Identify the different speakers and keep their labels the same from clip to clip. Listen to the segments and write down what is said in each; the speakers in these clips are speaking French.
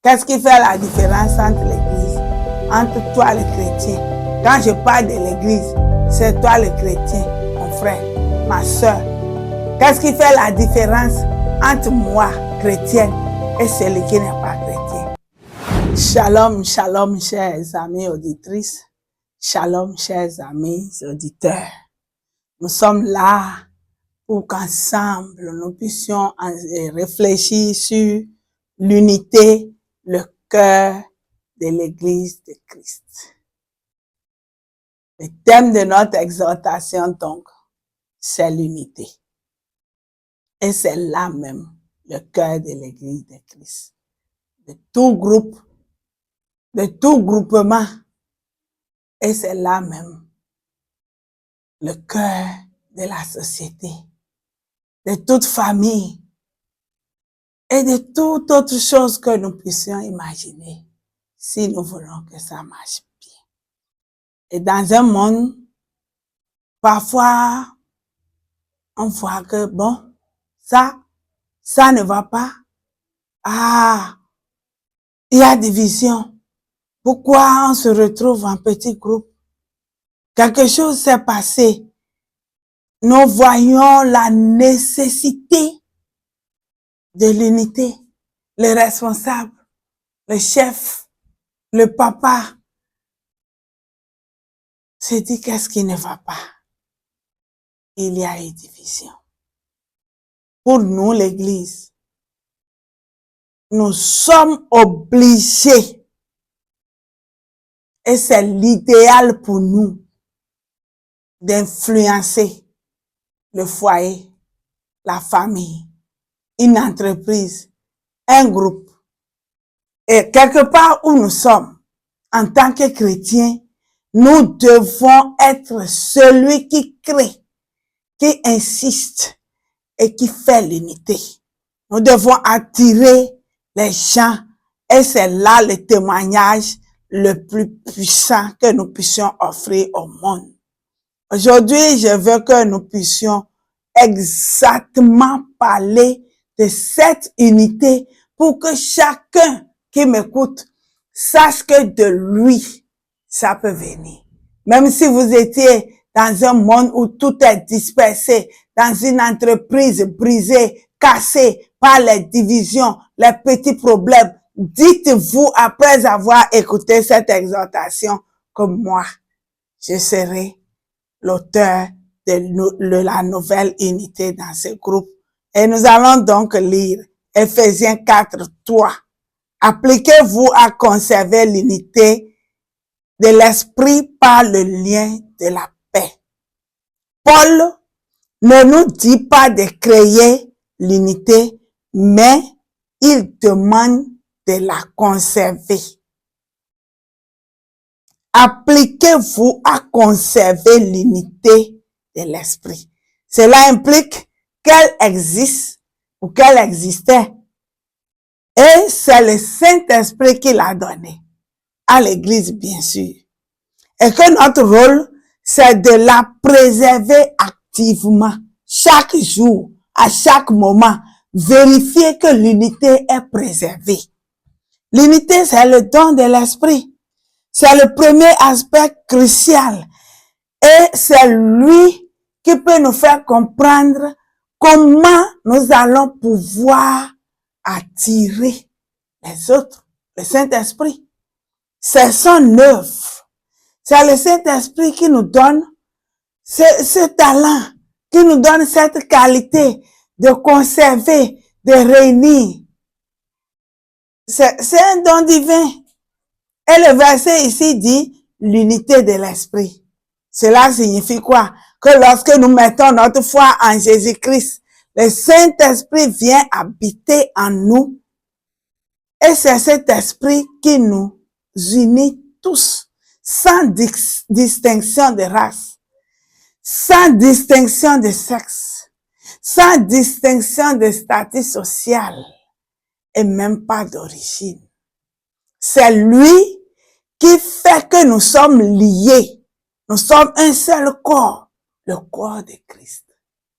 Speaker 1: Qu'est-ce qui fait la différence entre l'église, entre toi le chrétien? Quand je parle de l'église, c'est toi le chrétien, mon frère, ma soeur. Qu'est-ce qui fait la différence entre moi, chrétienne, et celui qui n'est pas chrétien? Shalom, shalom, chers amis auditrices. Shalom, chers amis auditeurs. Nous sommes là pour qu'ensemble, nous puissions réfléchir sur l'unité, le cœur de l'Église de Christ. Le thème de notre exhortation, donc, c'est l'unité. Et c'est là même le cœur de l'Église de Christ. De tout groupe, de tout groupement. Et c'est là même le cœur de la société, de toute famille et de toute autre chose que nous puissions imaginer si nous voulons que ça marche bien. Et dans un monde, parfois, on voit que bon, ça ne va pas. Ah, il y a division. Pourquoi on se retrouve en petit groupe? Quelque chose s'est passé. Nous voyons la nécessité de l'unité. Le responsable, le chef, le papa se dit qu'est-ce qui ne va pas. Il y a une division. Pour nous, l'Église, nous sommes obligés, et c'est l'idéal pour nous, d'influencer le foyer, la famille, une entreprise, un groupe. Et quelque part où nous sommes, en tant que chrétiens, nous devons être celui qui crée, qui insiste et qui fait l'unité. Nous devons attirer les gens et c'est là le témoignage le plus puissant que nous puissions offrir au monde. Aujourd'hui, je veux que nous puissions exactement parler de cette unité pour que chacun qui m'écoute sache que de lui, ça peut venir. Même si vous étiez dans un monde où tout est dispersé, dans une entreprise brisée, cassée par les divisions, les petits problèmes, dites-vous après avoir écouté cette exhortation que moi, je serai l'auteur de la nouvelle unité dans ce groupe. Et nous allons donc lire Ephésiens 4, 3. Appliquez-vous à conserver l'unité de l'esprit par le lien de la paix. Paul ne nous dit pas de créer l'unité, mais il demande de la conserver. Appliquez-vous à conserver l'unité de l'esprit. Cela implique qu'elle existe ou qu'elle existait. Et c'est le Saint-Esprit qui l'a donnée à l'Église, bien sûr. Et que notre rôle, c'est de la préserver activement, chaque jour, à chaque moment, vérifier que l'unité est préservée. L'unité, c'est le don de l'Esprit. C'est le premier aspect crucial. Et c'est lui qui peut nous faire comprendre comment nous allons pouvoir attirer les autres. Le Saint-Esprit, c'est son œuvre. C'est le Saint-Esprit qui nous donne ce talent, qui nous donne cette qualité de conserver, de réunir. C'est un don divin. Et le verset ici dit l'unité de l'esprit. Cela signifie quoi? Que lorsque nous mettons notre foi en Jésus-Christ, le Saint-Esprit vient habiter en nous. Et c'est cet esprit qui nous unit tous, sans distinction de race, sans distinction de sexe, sans distinction de statut social et même pas d'origine. C'est lui qui fait que nous sommes liés. Nous sommes un seul corps, le corps de Christ.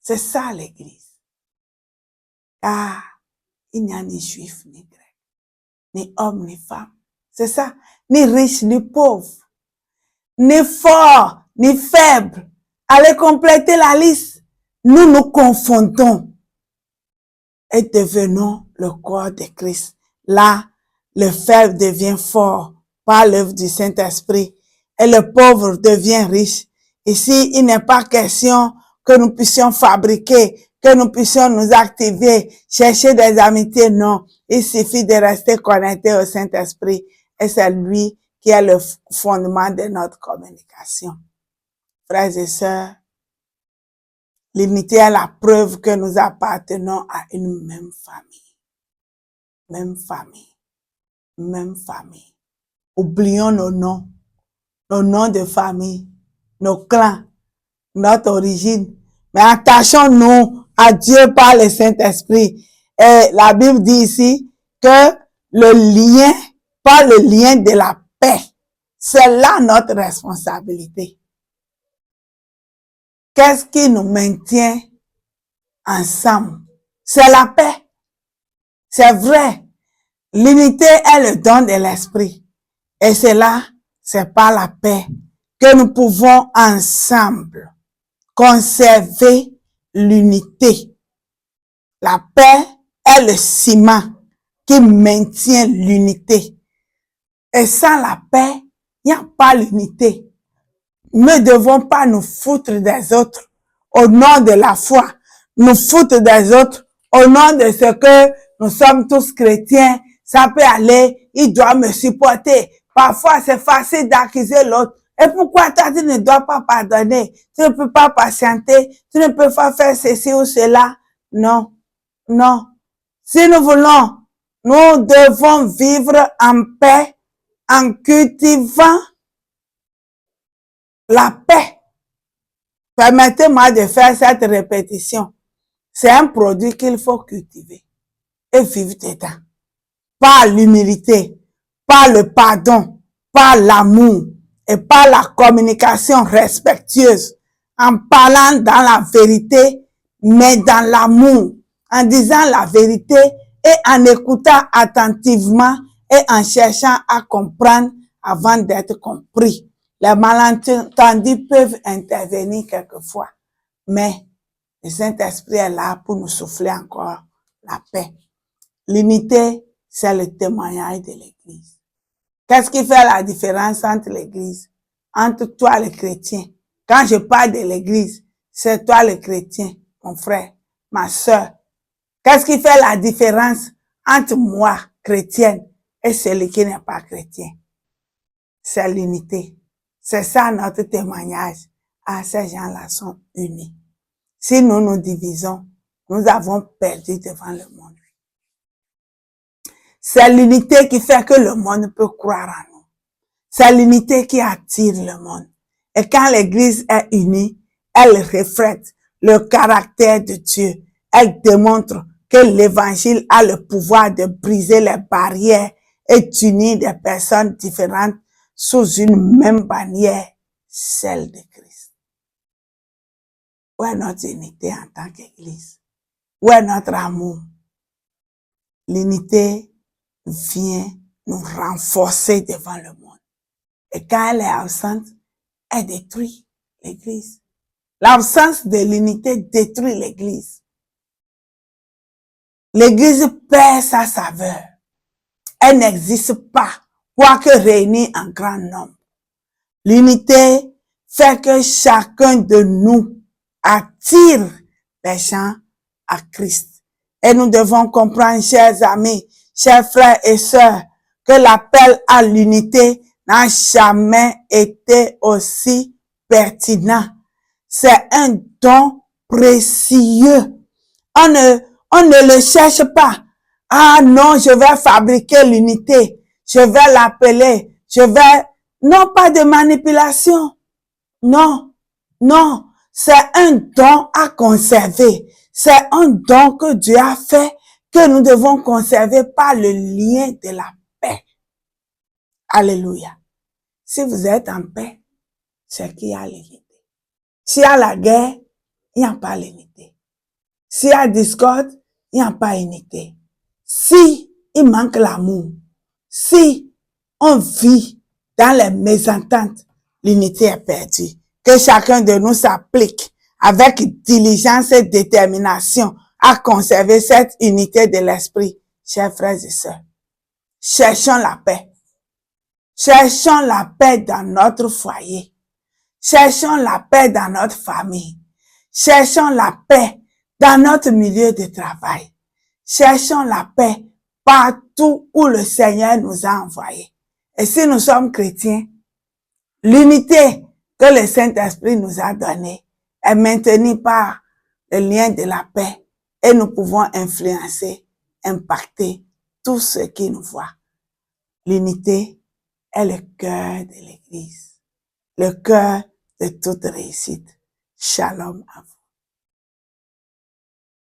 Speaker 1: C'est ça l'Église. Ah, il n'y a ni juif ni grec. ni homme, ni femme. C'est ça. Ni riche, ni pauvre. Ni fort, ni faible. Allez compléter la liste. Nous nous confondons et devenons le corps de Christ. Là, le faible devient fort par l'œuvre du Saint-Esprit et le pauvre devient riche. Ici, il n'est pas question que nous puissions fabriquer, que nous puissions nous activer, chercher des amitiés. Non, il suffit de rester connecté au Saint-Esprit et c'est lui qui est le fondement de notre communication. Frères et sœurs, l'unité est la preuve que nous appartenons à une même famille. Même famille. Même famille. Oublions nos noms de famille, nos clans, notre origine. Mais attachons-nous à Dieu par le Saint-Esprit. Et la Bible dit ici que le lien, pas le lien de la paix, c'est là notre responsabilité. Qu'est-ce qui nous maintient ensemble? C'est la paix. C'est vrai. L'unité est le don de l'esprit. Et cela, c'est par la paix que nous pouvons ensemble conserver l'unité. La paix est le ciment qui maintient l'unité. Et sans la paix, il n'y a pas l'unité. Nous ne devons pas nous foutre des autres au nom de la foi. Nous foutre des autres au nom de ce que nous sommes tous chrétiens. Ça peut aller, il doit me supporter. Parfois, c'est facile d'accuser l'autre. Et pourquoi toi, tu ne dois pas pardonner? Tu ne peux pas patienter. Tu ne peux pas faire ceci ou cela. Non, non. Si nous voulons, nous devons vivre en paix en cultivant la paix. Permettez-moi de faire cette répétition. C'est un produit qu'il faut cultiver et vivre dedans. Par l'humilité, par le pardon, par l'amour et par la communication respectueuse, en parlant dans la vérité, mais dans l'amour, en disant la vérité et en écoutant attentivement et en cherchant à comprendre avant d'être compris. Les malentendus peuvent intervenir quelquefois, mais le Saint-Esprit est là pour nous souffler encore la paix. L'unité, c'est le témoignage de l'Église. Qu'est-ce qui fait la différence entre l'Église? Entre toi, le chrétien. Quand je parle de l'Église, c'est toi, le chrétien, mon frère, ma sœur. Qu'est-ce qui fait la différence entre moi, chrétienne, et celui qui n'est pas chrétien? C'est l'unité. C'est ça notre témoignage. Ah, ces gens-là sont unis. Si nous nous divisons, nous avons perdu devant le monde. C'est l'unité qui fait que le monde peut croire en nous. C'est l'unité qui attire le monde. Et quand l'Église est unie, elle reflète le caractère de Dieu. Elle démontre que l'Évangile a le pouvoir de briser les barrières et d'unir des personnes différentes sous une même bannière, celle de Christ. Où est notre unité en tant qu'Église? Où est notre amour? L'unité vient nous renforcer devant le monde. Et quand elle est absente, elle détruit l'Église. L'absence de l'unité détruit l'Église. L'Église perd sa saveur. Elle n'existe pas, quoique réunie en grand nombre. L'unité fait que chacun de nous attire les gens à Christ. Et nous devons comprendre, chers amis, chers frères et sœurs, que l'appel à l'unité n'a jamais été aussi pertinent. C'est un don précieux. On ne le cherche pas. Ah non, je vais fabriquer l'unité. Je vais l'appeler. Non, pas de manipulation. Non, non. C'est un don à conserver. C'est un don que Dieu a fait, que nous devons conserver par le lien de la paix. Alléluia. Si vous êtes en paix, c'est qu'il y a l'unité. S'il y a la guerre, il n'y a pas l'unité. S'il y a discorde, il n'y a pas unité. Si il manque l'amour, Si on vit dans les mésententes, l'unité est perdue. Que chacun de nous s'applique avec diligence et détermination à conserver cette unité de l'esprit. Chers frères et sœurs, cherchons la paix. Cherchons la paix dans notre foyer. Cherchons la paix dans notre famille. Cherchons la paix dans notre milieu de travail. Cherchons la paix partout où le Seigneur nous a envoyés. Et si nous sommes chrétiens, l'unité que le Saint-Esprit nous a donnée est maintenue par le lien de la paix et nous pouvons influencer, impacter tous ceux qui nous voient. L'unité est le cœur de l'Église, le cœur de toute réussite. Shalom à vous.